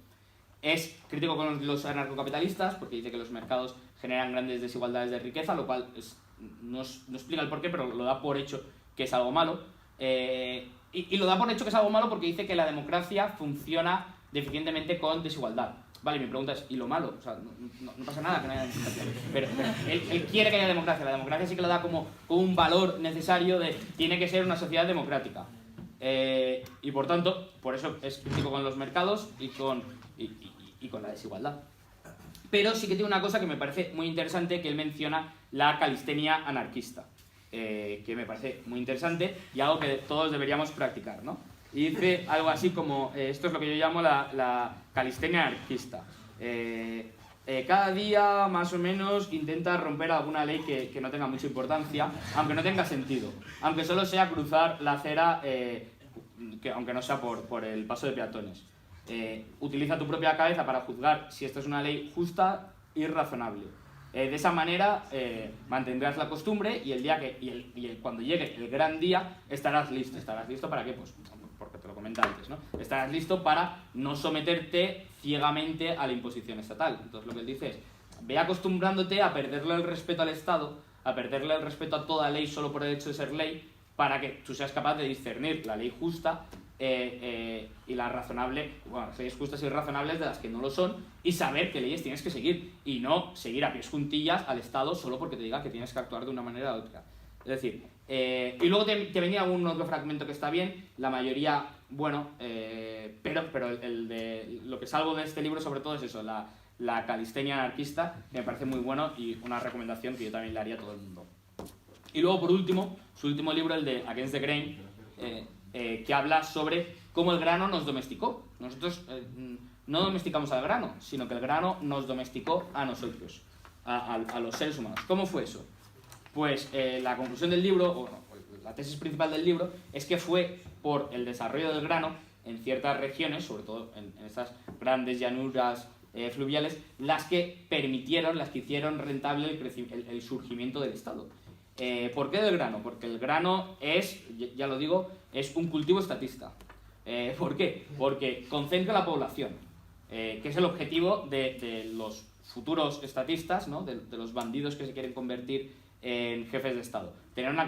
Es crítico con los anarcocapitalistas porque dice que los mercados generan grandes desigualdades de riqueza, lo cual no explica el porqué, pero lo da por hecho que es algo malo. Y lo da por hecho que es algo malo porque dice que la democracia funciona deficientemente con desigualdad. Vale, mi pregunta es, ¿y lo malo? O sea, no pasa nada que no haya democracia. Pero él quiere que haya democracia. La democracia sí que lo da como un valor necesario de tiene que ser una sociedad democrática. Y por tanto, por eso es crítico con los mercados y con la desigualdad. Pero sí que tiene una cosa que me parece muy interesante, que él menciona la calistenia anarquista, que me parece muy interesante y algo que todos deberíamos practicar, ¿no? Y dice algo así como, esto es lo que yo llamo la calistenia anarquista. Cada día, más o menos, intenta romper alguna ley que no tenga mucha importancia, aunque no tenga sentido, aunque solo sea cruzar la acera, aunque no sea por el paso de peatones. Utiliza tu propia cabeza para juzgar si esto es una ley justa y razonable. De esa manera mantendrás la costumbre y el día cuando llegue el gran día estarás listo. ¿Estarás listo para qué? Pues porque te lo comenta antes, ¿no? Estarás listo para no someterte ciegamente a la imposición estatal. Entonces lo que él dice es, ve acostumbrándote a perderle el respeto al Estado, a perderle el respeto a toda ley solo por el hecho de ser ley, para que tú seas capaz de discernir la ley justa y las razonables, bueno, las leyes justas y razonables de las que no lo son, y saber qué leyes tienes que seguir, y no seguir a pies juntillas al Estado solo porque te diga que tienes que actuar de una manera u otra. Es decir, y luego te venía un otro fragmento que está bien, la mayoría, bueno, pero lo que salgo de este libro sobre todo es eso, la calistenia anarquista, que me parece muy bueno y una recomendación que yo también le haría a todo el mundo. Y luego, por último, su último libro, el de Against the Grain, que habla sobre cómo el grano nos domesticó. Nosotros no domesticamos al grano, sino que el grano nos domesticó a nosotros, a los seres humanos. ¿Cómo fue eso? Pues la conclusión del libro, o la tesis principal del libro, es que fue por el desarrollo del grano en ciertas regiones, sobre todo en estas grandes llanuras fluviales, las que hicieron rentable el surgimiento del Estado. ¿Por qué del grano? Porque el grano es, ya lo digo, es un cultivo estatista. ¿Por qué? Porque concentra la población, que es el objetivo de los futuros estatistas, ¿no? de los bandidos que se quieren convertir en jefes de Estado. Tener una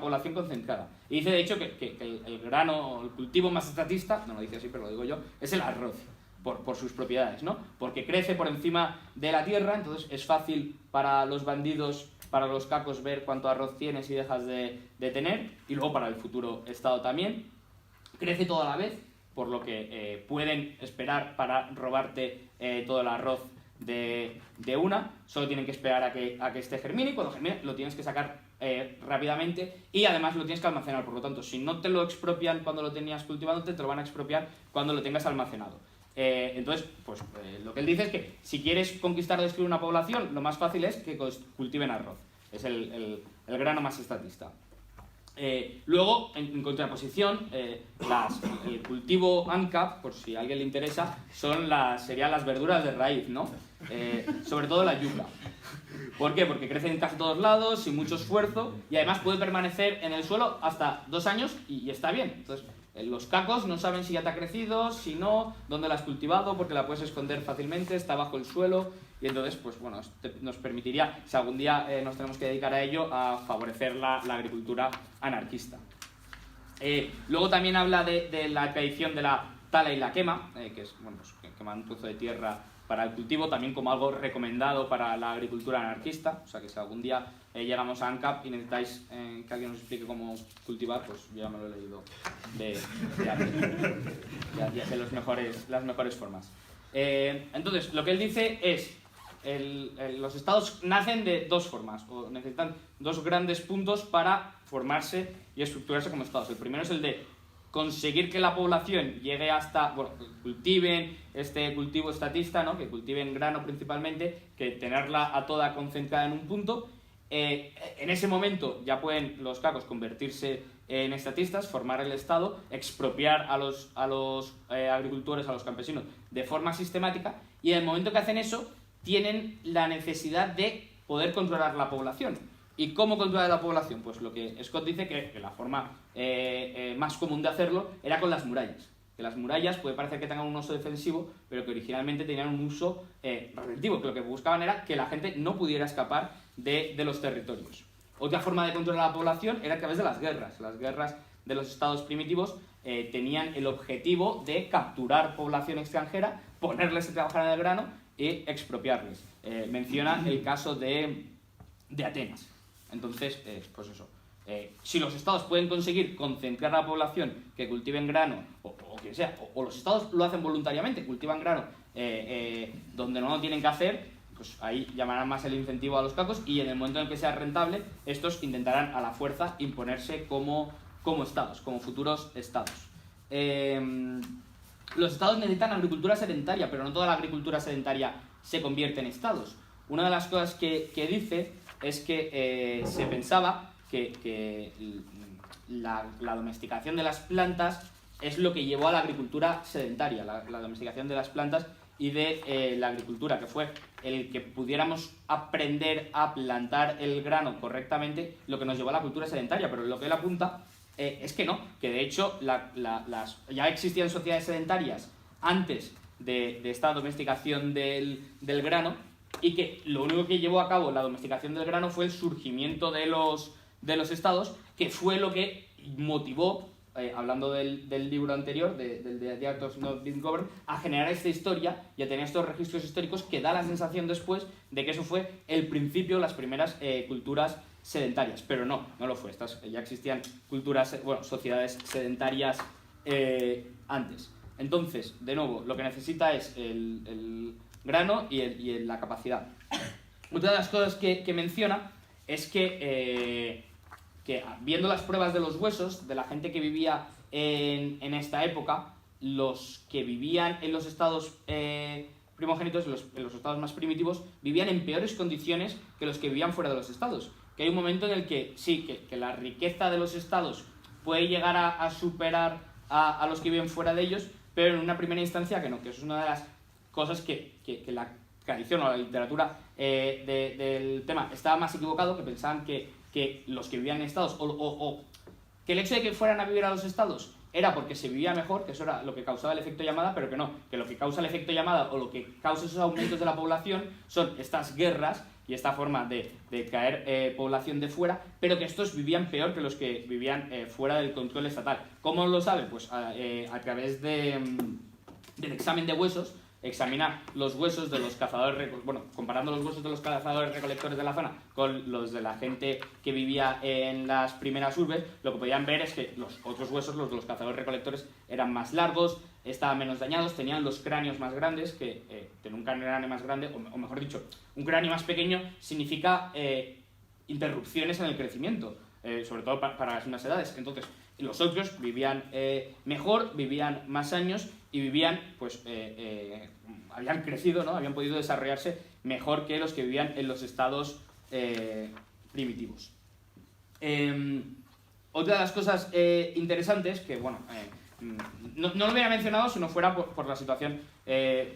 población concentrada. Y dice, de hecho, que el grano, el cultivo más estatista, no lo dice así, pero lo digo yo, es el arroz. Por sus propiedades, ¿no? Porque crece por encima de la tierra, entonces es fácil para los bandidos, para los cacos, ver cuánto arroz tienes y dejas de tener, y luego para el futuro Estado también. Crece todo a la vez, por lo que pueden esperar para robarte todo el arroz de una, solo tienen que esperar a que este germine, y cuando germine lo tienes que sacar rápidamente, y además lo tienes que almacenar. Por lo tanto, si no te lo expropian cuando lo tenías cultivándote, te lo van a expropiar cuando lo tengas almacenado. Entonces, pues lo que él dice es que si quieres conquistar o destruir una población, lo más fácil es que cultiven arroz. Es el grano más estatista. Luego, en contraposición, el cultivo ANCAP, por si a alguien le interesa, serían las verduras de raíz, ¿no? Sobre todo la yuca. ¿Por qué? Porque crece en casi todos lados, sin mucho esfuerzo, y además puede permanecer en el suelo hasta 2 años y está bien. Entonces, los cacos no saben si ya te ha crecido, si no, dónde la has cultivado, porque la puedes esconder fácilmente, está bajo el suelo, y entonces, pues bueno, nos permitiría, si algún día nos tenemos que dedicar a ello, a favorecer la agricultura anarquista. Luego también habla de la tradición de la tala y la quema, que es, bueno, pues, quemar un trozo de tierra para el cultivo, también como algo recomendado para la agricultura anarquista. O sea que si algún día llegamos a ANCAP y necesitáis que alguien nos explique cómo cultivar, pues yo ya me lo he leído ya sé las mejores formas. Entonces, lo que él dice es, los estados nacen de 2 formas, o necesitan 2 grandes puntos para formarse y estructurarse como estados. El primero es el de conseguir que la población llegue hasta, bueno, cultiven este cultivo estatista, ¿no? Que cultiven grano principalmente, que tenerla a toda concentrada en un punto. En ese momento ya pueden los cacos convertirse en estatistas, formar el Estado, expropiar a los agricultores, a los campesinos de forma sistemática, y en el momento que hacen eso tienen la necesidad de poder controlar la población. ¿Y cómo controlar la población? Pues lo que Scott dice que la forma más común de hacerlo era con las murallas. Que las murallas puede parecer que tengan un uso defensivo, pero que originalmente tenían un uso preventivo, que lo que buscaban era que la gente no pudiera escapar de los territorios. Otra forma de controlar a la población era a través de las guerras. Las guerras de los estados primitivos tenían el objetivo de capturar población extranjera, ponerles a trabajar en el grano y expropiarles. Menciona el caso de Atenas. Entonces, pues eso. Si los estados pueden conseguir concentrar a la población que cultiven grano, o que sea, o los estados lo hacen voluntariamente, cultivan grano donde no lo tienen que hacer, pues ahí llamarán más el incentivo a los cacos, y en el momento en el que sea rentable, estos intentarán a la fuerza imponerse como estados, como futuros estados. Los estados necesitan agricultura sedentaria, pero no toda la agricultura sedentaria se convierte en estados. Una de las cosas que dice es que se pensaba que la domesticación de las plantas es lo que llevó a la agricultura sedentaria, la domesticación de las plantas y de la agricultura, que fue el que pudiéramos aprender a plantar el grano correctamente, lo que nos llevó a la cultura sedentaria. Pero lo que él apunta es que no, que de hecho ya existían sociedades sedentarias antes de esta domesticación del grano, y que lo único que llevó a cabo la domesticación del grano fue el surgimiento de los estados, que fue lo que motivó hablando del libro anterior, del The Art of Not Being Governed, a generar esta historia y a tener estos registros históricos que da la sensación después de que eso fue el principio, las primeras culturas sedentarias. Pero no lo fue. Ya existían culturas, sociedades sedentarias antes. Entonces, de nuevo, lo que necesita es el grano y la capacidad. Otra de las cosas que menciona es que viendo las pruebas de los huesos de la gente que vivía en esta época, los que vivían en los estados primogénitos, en los estados más primitivos, vivían en peores condiciones que los que vivían fuera de los estados. Que hay un momento en el que sí, que la riqueza de los estados puede llegar a superar a los que viven fuera de ellos, pero en una primera instancia que no, que eso es una de las cosas que la tradición o la literatura del tema estaba más equivocado, que pensaban que los que vivían en estados, o que el hecho de que fueran a vivir a los estados era porque se vivía mejor, que eso era lo que causaba el efecto llamada, pero que no, que lo que causa el efecto llamada o lo que causa esos aumentos de la población son estas guerras y esta forma de caer población de fuera, pero que estos vivían peor que los que vivían fuera del control estatal. ¿Cómo lo sabe? Pues a través del examen de huesos. Examina los huesos de los cazadores, comparando los huesos de los cazadores recolectores de la zona con los de la gente que vivía en las primeras urbes, lo que podían ver es que los otros huesos, los de los cazadores recolectores, eran más largos, estaban menos dañados, tenían los cráneos más grandes, que tener un cráneo más grande, o mejor dicho, un cráneo más pequeño significa interrupciones en el crecimiento, sobre todo para las mismas edades. Entonces, los otros vivían mejor, vivían más años y vivían, habían crecido, ¿no? Habían podido desarrollarse mejor que los que vivían en los estados primitivos. Otra de las cosas interesantes, que no lo hubiera mencionado si no fuera por la situación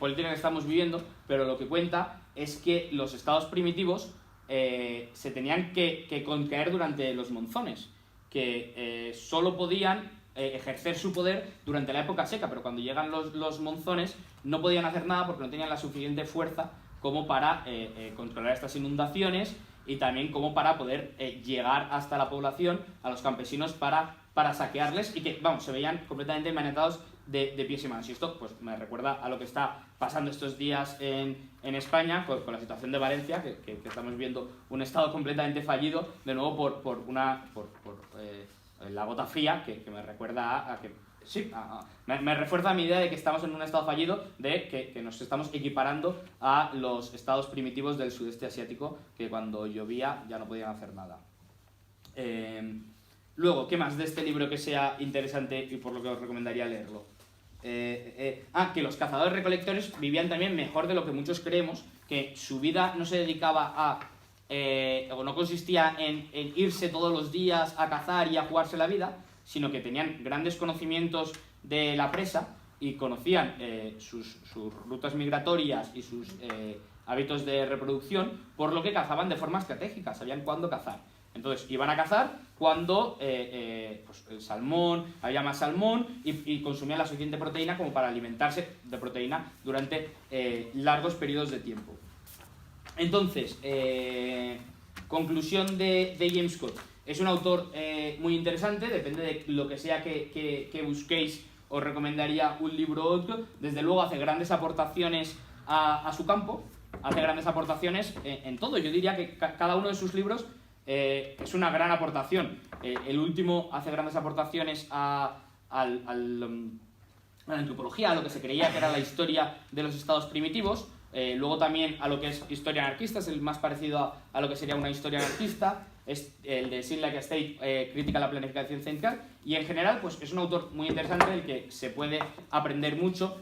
política que estamos viviendo, pero lo que cuenta es que los estados primitivos se tenían que contraer durante los monzones, que solo podían ejercer su poder durante la época seca, pero cuando llegan los monzones no podían hacer nada porque no tenían la suficiente fuerza como para controlar estas inundaciones y también como para poder llegar hasta la población, a los campesinos, para saquearles y que, se veían completamente maniatados de pies y manos. Y esto pues me recuerda a lo que está pasando estos días en España con la situación de Valencia, que estamos viendo un estado completamente fallido, de nuevo por la gota fría, que me recuerda a que... Sí, me refuerza mi idea de que estamos en un estado fallido, de que nos estamos equiparando a los estados primitivos del sudeste asiático, que cuando llovía ya no podían hacer nada. Luego, ¿qué más de este libro que sea interesante y por lo que os recomendaría leerlo? Que los cazadores recolectores vivían también mejor de lo que muchos creemos, que su vida no se dedicaba o no consistía en irse todos los días a cazar y a jugarse la vida, sino que tenían grandes conocimientos de la presa y conocían sus rutas migratorias y sus hábitos de reproducción, por lo que cazaban de forma estratégica, sabían cuándo cazar. Entonces iban a cazar cuando el salmón, había más salmón y consumían la suficiente proteína como para alimentarse de proteína durante largos periodos de tiempo. Entonces, conclusión de James Scott. Es un autor muy interesante, depende de lo que sea que busquéis, os recomendaría un libro u otro. Desde luego hace grandes aportaciones a su campo, hace grandes aportaciones en todo. Yo diría que cada uno de sus libros es una gran aportación. El último hace grandes aportaciones a la antropología, a lo que se creía que era la historia de los estados primitivos. Luego también a lo que es historia anarquista, es el más parecido a lo que sería una historia anarquista. Es el de Sin Like a State, crítica a la planificación central, y en general pues es un autor muy interesante del que se puede aprender mucho.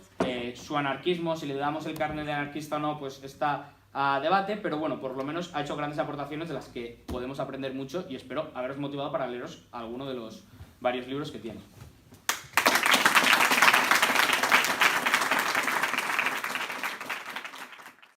Su anarquismo, si le damos el carnet de anarquista o no, pues está a debate, pero bueno, por lo menos ha hecho grandes aportaciones de las que podemos aprender mucho y espero haberos motivado para leeros alguno de los varios libros que tiene.